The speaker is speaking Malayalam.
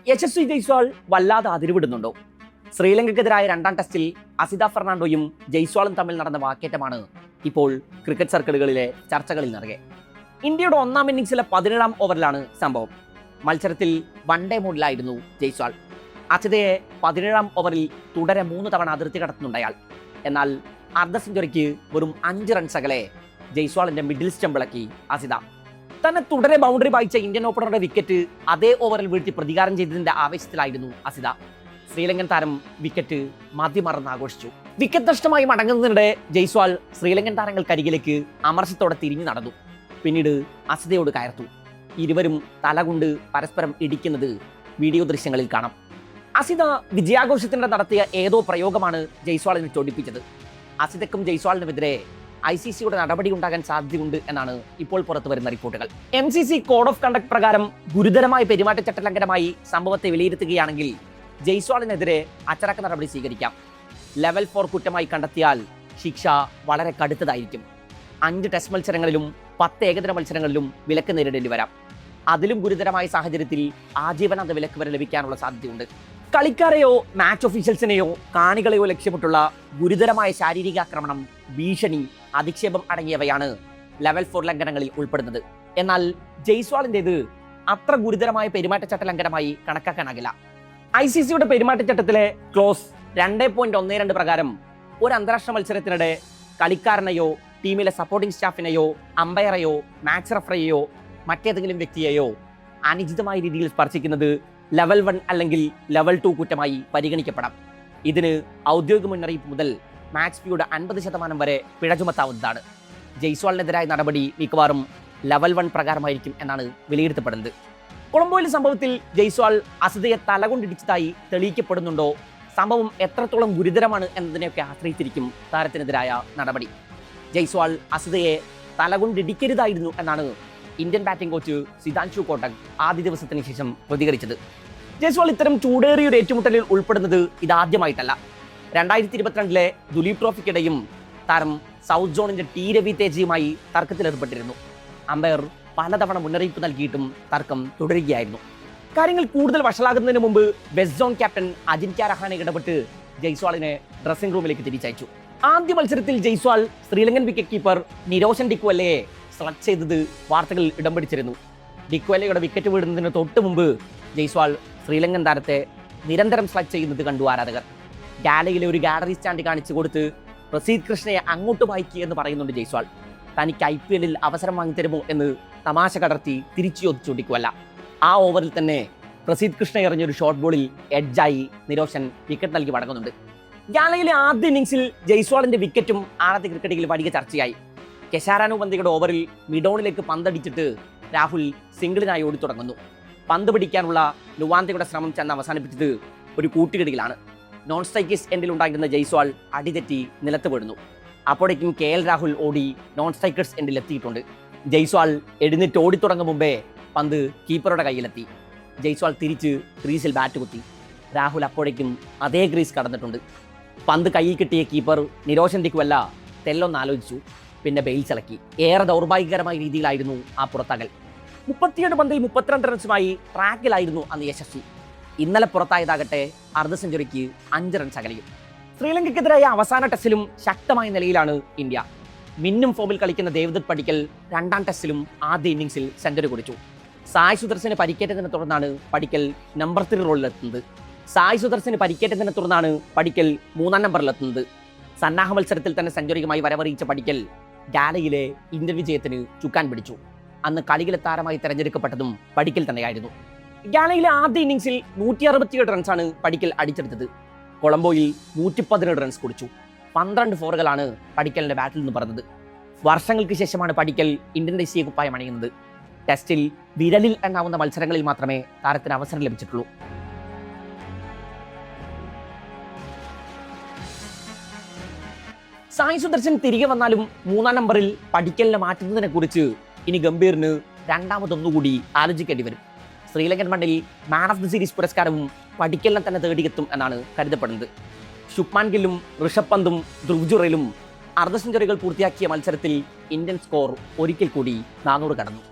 യശസ്വി ജയ്സ്വാൾ വല്ലാതെ അതിരുവിടുന്നുണ്ടോ? ശ്രീലങ്കയ്ക്കെതിരായ രണ്ടാം ടെസ്റ്റിൽ അസിത ഫെർണാണ്ടോയും ജയ്സ്വാളും തമ്മിൽ നടന്ന വാക്കേറ്റമാണ് ഇപ്പോൾ ക്രിക്കറ്റ് സർക്കിളുകളിലെ ചർച്ചകളിൽ നിറയെ. ഇന്ത്യയുടെ ഒന്നാം ഇന്നിംഗ്സിലെ 17ാം ഓവറിലാണ് സംഭവം. മത്സരത്തിൽ വൺ ഡേ മോഡിലായിരുന്നു ജയ്സ്വാൾ. അസിതയെ 17ാം ഓവറിൽ തുടരെ 3 തവണ അതിർത്തി കടത്തുന്നുണ്ടയാൾ. എന്നാൽ അർദ്ധ സെഞ്ചുറിക്ക് വെറും 5 റൺസ് അകലെ ജയ്സ്വാളിന്റെ മിഡിൽ സ്റ്റംപിളക്കി അസിത. തന്നെ തുടരെ ബൗണ്ടറി വായിച്ച ഇന്ത്യൻ ഓപ്പണറുടെ വിക്കറ്റ് അതേ ഓവറിൽ വീഴ്ത്തി പ്രതികാരം ചെയ്തതിന്റെ ആവേശത്തിലായിരുന്നു അസിത. ശ്രീലങ്കൻ താരം വിക്കറ്റ് മതിമറന്ന് ആഘോഷിച്ചു. വിക്കറ്റ് നഷ്ടമായി മടങ്ങുന്നതിനിടെ ജയ്സ്വാൾ ശ്രീലങ്കൻ താരങ്ങൾക്കരികിലേക്ക് അമർഷത്തോടെ തിരിഞ്ഞു നടന്നു. പിന്നീട് അസിതയോട് കയർത്തു. ഇരുവരും തലകൊണ്ട് പരസ്പരം ഇടിക്കുന്നത് വീഡിയോ ദൃശ്യങ്ങളിൽ കാണാം. അസിത വിജയാഘോഷത്തിനിടെ നടത്തിയ ഏതോ പ്രയോഗമാണ് ജയ്സ്വാളിനെ ചൊടിപ്പിച്ചത്. അസിതയ്ക്കും ജയ്സ്വാളിനുമെതിരെ ICCയുടെ നടപടി ഉണ്ടാകാൻ സാധ്യതയുണ്ട് എന്നാണ് ഇപ്പോൾ പുറത്തു വരുന്ന റിപ്പോർട്ടുകൾ. MCC കോഡ് ഓഫ് കണ്ടക്ട് പ്രകാരം ഗുരുതരമായ പെരുമാറ്റച്ചട്ട ലംഘനമായി സംഭവത്തെ വിലയിരുത്തുകയാണെങ്കിൽ ജയ്സ്വാളിനെതിരെ അച്ചടക്ക നടപടി സ്വീകരിക്കാം. ലെവൽ 4 കുറ്റമായി കണ്ടെത്തിയാൽ ശിക്ഷ വളരെ കടുത്തതായിരിക്കും. 5 ടെസ്റ്റ് മത്സരങ്ങളിലും 10 ഏകദിന മത്സരങ്ങളിലും വിലക്ക് നേരിടേണ്ടി വരാം. അതിലും ഗുരുതരമായ സാഹചര്യത്തിൽ ആജീവനാന്ത വിലക്ക് വരെ ലഭിക്കാനുള്ള സാധ്യതയുണ്ട്. കളിക്കാരെയോ മാച്ച് ഒഫീഷ്യൽസിനെയോ കാണികളെയോ ലക്ഷ്യമിട്ടുള്ള ഗുരുതരമായ ശാരീരികാക്രമണം, ഭീഷണി, അധിക്ഷേപം അടങ്ങിയവയാണ് ലെവൽ 4 ലംഘനങ്ങളിൽ ഉൾപ്പെടുന്നത്. എന്നാൽ ജയ്സ്വാളിൻ്റെത് അത്ര ഗുരുതരമായ പെരുമാറ്റച്ചട്ട ലംഘനമായി കണക്കാക്കാനാകില്ല. ICCയുടെ പെരുമാറ്റച്ചട്ടത്തിലെ ക്ലോസ് 2.12 പ്രകാരം ഒരു അന്താരാഷ്ട്ര മത്സരത്തിനിടെ കളിക്കാരനെയോ ടീമിലെ സപ്പോർട്ടിംഗ് സ്റ്റാഫിനെയോ അമ്പയറെയോ മാച്ച് റഫറിയെയോ മറ്റേതെങ്കിലും വ്യക്തിയെയോ അനുചിതമായ രീതിയിൽ സ്പർശിക്കുന്നത് ലെവൽ 1 അല്ലെങ്കിൽ ലെവൽ 2 കുറ്റമായി പരിഗണിക്കപ്പെടാം. ഇതിന് ഔദ്യോഗിക മുന്നറിയിപ്പ് മുതൽ മാച്ച് ഫീയുടെ 50% വരെ പിഴ ചുമത്താവുന്നതാണ്. ജയ്സ്വാളിനെതിരായ നടപടി മിക്കവാറും ലെവൽ 1 പ്രകാരമായിരിക്കും എന്നാണ് വിലയിരുത്തപ്പെടുന്നത്. കൊളംബോയിലെ സംഭവത്തിൽ ജയ്സ്വാൾ അസിതയെ തലകൊണ്ടിടിച്ചതായി തെളിയിക്കപ്പെടുന്നുണ്ടോ? സംഭവം എത്രത്തോളം ഗുരുതരമാണ് എന്നതിനെയൊക്കെ ആശ്രയിച്ചിരിക്കും താരത്തിനെതിരായ നടപടി. ജയ്സ്വാൾ അസിതയെ തലകൊണ്ടിടിക്കരുതായിരുന്നു എന്നാണ് Indian batting coach Sitanshu Kotak ആദ്യ ദിവസത്തിന് ശേഷം പ്രതികരിച്ചത്. ജയ്സ്വാൾ ഇത്തരം ചൂടേറിയൊരു ഏറ്റുമുട്ടലിൽ ഉൾപ്പെടുന്നത് ഇതാദ്യമായിട്ടല്ല. 2022 ദുലീപ് ട്രോഫിക്കിടെയും താരം സൗത്ത് സോണിന്റെ ടി രവി തേജയുമായി തർക്കത്തിലേർപ്പെട്ടിരുന്നു. അമ്പയർ പലതവണ മുന്നറിയിപ്പ് നൽകിയിട്ടും തർക്കം തുടരുകയായിരുന്നു. കാര്യങ്ങൾ കൂടുതൽ വഷളാകുന്നതിന് മുമ്പ് west zone captain Ajinkya Rahane ഇടപെട്ട് ജയ്സ്വാളിനെ ഡ്രസ്സിംഗ് റൂമിലേക്ക് തിരിച്ചയച്ചു. ആദ്യ മത്സരത്തിൽ ജയ്സ്വാൾ ശ്രീലങ്കൻ വിക്കറ്റ് കീപ്പർ നിരോഷൻ ഡിക്വല്ലയെ സ്ലഗ് ചെയ്തത് വാർത്തകളിൽ ഇടം പിടിച്ചിരുന്നു. ഡിക്വല്ലയുടെ വിക്കറ്റ് വീടുന്നതിന് തൊട്ട് മുമ്പ് ജയ്സ്വാൾ ശ്രീലങ്കൻ താരത്തെ നിരന്തരം സ്ലഗ് ചെയ്യുന്നത് കണ്ടു ആരാധകർ. ഗാലയിലെ ഒരു ഗാലറി സ്റ്റാൻഡ് കാണിച്ചു കൊടുത്ത് പ്രസീദ് കൃഷ്ണയെ അങ്ങോട്ട് വായിക്കുക എന്ന് പറയുന്നുണ്ട് ജയ്സ്വാൾ. തനിക്ക് IPL അവസരം വാങ്ങിത്തരുമോ എന്ന് തമാശ കടർത്തി തിരിച്ചു ചോദിച്ചു ഡിക്വല്ല. ആ ഓവറിൽ തന്നെ പ്രസീദ് കൃഷ്ണ എറിഞ്ഞൊരു ഷോർട്ട് ബോളിൽ എഡ്ജായി നിരോഷൻ വിക്കറ്റ് നൽകി മടങ്ങുന്നുണ്ട്. ഗാലയിലെ ആദ്യ ഇന്നിംഗ്സിൽ ജയ്സ്വാളിന്റെ വിക്കറ്റും ആദ്യ ക്രിക്കറ്റിൽ വലിയ ചർച്ചയായി. കെശാരാനുബന്ധിയുടെ ഓവറിൽ മിഡോണിലേക്ക് പന്തടിച്ചിട്ട് രാഹുൽ സിംഗിളിനായി ഓടിത്തുടങ്ങുന്നു. പന്ത് പിടിക്കാനുള്ള ലുവാന്തയുടെ ശ്രമം ചെന്ന് അവസാനിപ്പിച്ചത് ഒരു കൂട്ടുകെടിയിലാണ്. നോൺ സ്ട്രൈക്കേഴ്സ് എൻഡിൽ ഉണ്ടായിരുന്ന ജയ്സ്വാൾ അടിതെറ്റി നിലത്ത് വീഴുന്നു. അപ്പോഴേക്കും KL രാഹുൽ ഓടി നോൺ സ്ട്രൈക്കേഴ്സ് എൻഡിൽ എത്തിയിട്ടുണ്ട്. ജയ്സ്വാൾ എഴുന്നേറ്റ് ഓടിത്തുടങ്ങും മുമ്പേ പന്ത് കീപ്പറുടെ കയ്യിലെത്തി. ജയ്സ്വാൾ തിരിച്ച് ക്രീസിൽ ബാറ്റ് കുത്തി. രാഹുൽ അപ്പോഴേക്കും അതേ ക്രീസ് കടന്നിട്ടുണ്ട്. പന്ത് കയ്യിൽ കിട്ടിയ കീപ്പർ നിരോഷൻ ഡിക്വല്ല തെല്ലൊന്ന് ആലോചിച്ചു. പിന്നെ ബെയിൽ ചലക്കി. ഏറെ ദൗർഭാഗ്യകരമായ രീതിയിലായിരുന്നു ആ പുറത്താകൽ. 37 പന്തിൽ 32 റൺസുമായി ട്രാക്കിലായിരുന്നു അന്ന് യശസ്വി. ഇന്നലെ പുറത്തായതാകട്ടെ അർദ്ധ സെഞ്ചുറിക്ക് 5 റൺസ് അകലെയും. ശ്രീലങ്കയ്ക്കെതിരായ അവസാന ടെസ്റ്റിലും ശക്തമായ നിലയിലാണ് ഇന്ത്യ. മിന്നും ഫോമിൽ കളിക്കുന്ന ദേവദത്ത് പടിക്കൽ രണ്ടാം ടെസ്റ്റിലും ആദ്യ ഇന്നിംഗ്സിൽ സെഞ്ചുറി കുറിച്ചു. സായ് സുദർശന് പരിക്കേറ്റതിനെ തുടർന്നാണ് പടിക്കൽ നമ്പർ 3 റോളിലെത്തുന്നത്. സായ് സുദർശന് പരിക്കേറ്റതിനെ തുടർന്നാണ് പടിക്കൽ 3ാം നമ്പറിലെത്തുന്നത്. സന്നാഹ മത്സരത്തിൽ തന്നെ സെഞ്ചുറിയുമായി വരവറിയിച്ച പടിക്കൽ ഗാലയിലെ ഇന്ത്യൻ വിജയത്തിന് ചുക്കാൻ പിടിച്ചു. അന്ന് കളിയിലെ താരമായി തെരഞ്ഞെടുക്കപ്പെട്ടതും പടിക്കൽ തന്നെയായിരുന്നു. ഗാലയിലെ ആദ്യ ഇന്നിംഗ്സിൽ 167 റൺസാണ് പടിക്കൽ അടിച്ചെടുത്തത്. കൊളംബോയിൽ 117 റൺസ് കുടിച്ചു. 12 ഫോറുകളാണ് പടിക്കലിന്റെ ബാറ്റിൽ നിന്ന് പറഞ്ഞത്. വർഷങ്ങൾക്ക് ശേഷമാണ് പടിക്കൽ ഇന്ത്യൻ ദേശീയ കുപ്പായം അണിയുന്നത്. ടെസ്റ്റിൽ വിരലിൽ എണ്ണാവുന്ന മത്സരങ്ങളിൽ മാത്രമേ താരത്തിന് അവസരം ലഭിച്ചിട്ടുള്ളൂ. സായ് സുദർശൻ തിരികെ വന്നാലും 3ാം നമ്പറിൽ പടിക്കലിനെ മാറ്റുന്നതിനെ കുറിച്ച് ഇനി ഗംഭീറിന് രണ്ടാമതൊന്നുകൂടി ആലോചിക്കേണ്ടി വരും. ശ്രീലങ്കൻ മണ്ണിൽ മാൻ ഓഫ് ദി സീരീസ് പുരസ്കാരവും പടിക്കലിനെ തന്നെ തേടിയെത്തും എന്നാണ് കരുതപ്പെടുന്നത്. ശുഭ്മാൻ ഗില്ലും ഋഷഭ് പന്തും ധ്രുവ് ജുറേലും അർദ്ധ സെഞ്ചുറികൾ പൂർത്തിയാക്കിയ മത്സരത്തിൽ ഇന്ത്യൻ സ്കോർ ഒരിക്കൽ കൂടി 400 കടന്നു.